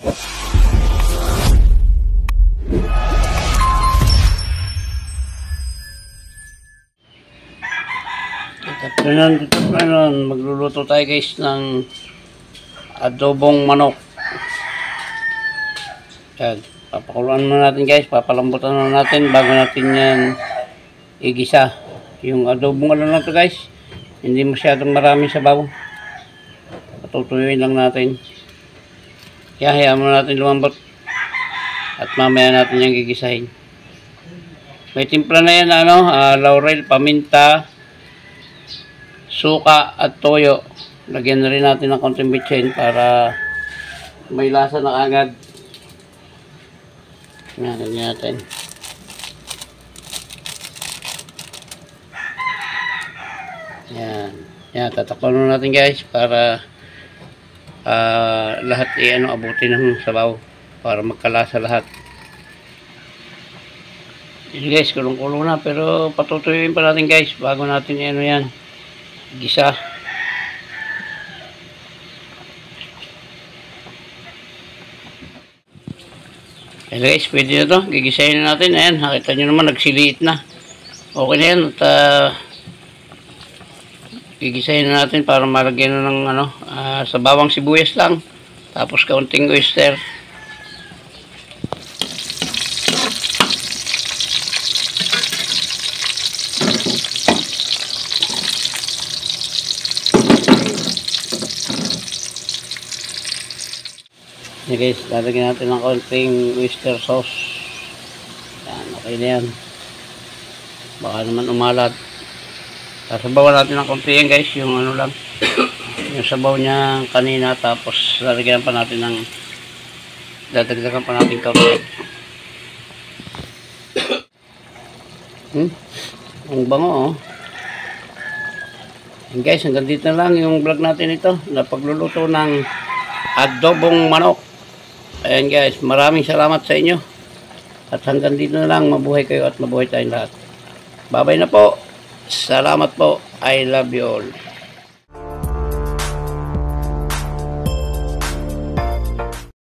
Magluluto tayo guys ng adobong manok. Yan, papakuluan muna natin guys, papalambutan na natin bago natin yan igisa. Yung adobong ano na to guys, hindi masyadong marami sabaw. Patutuyuin lang natin. Kaya hayaan muna natin lumambot at mamaya natin yung gigisahin. May timpla na yan laurel, paminta, suka at toyo. Lagyan na rin natin ng konting bitsin para may lasa na agad. Lagyan natin. Yan. Yan, tatakpan natin guys para lahat abutin ng sabaw para magkalasa lahat. Yan guys, kulong-kulong na pero patutuyuin pa natin guys bago natin yan gisa. Ayan guys, pwede na to, gigisahin na natin. Ayan, nakita nyo naman nagsiliit na. Okay na yan at gigisahin na natin para malagyan na ng sa bawang sibuyas lang, tapos kaunting oyster. Yan guys, lalagyan natin ng kaunting oyster sauce. Yan, okay na yan, baka naman umalat. Sasabawan natin ng konti yan guys, yung lang yung sabaw niya kanina, tapos lalagyan pa natin ng dadagdagan pa natin kaunti. Ang bango Yan guys, hanggang dito na lang yung vlog natin ito na pagluluto ng adobong manok. Ayan guys, maraming salamat sa inyo at hanggang dito na lang. Mabuhay kayo at mabuhay tayong lahat. Bye bye na po. Salamat po. I love you all.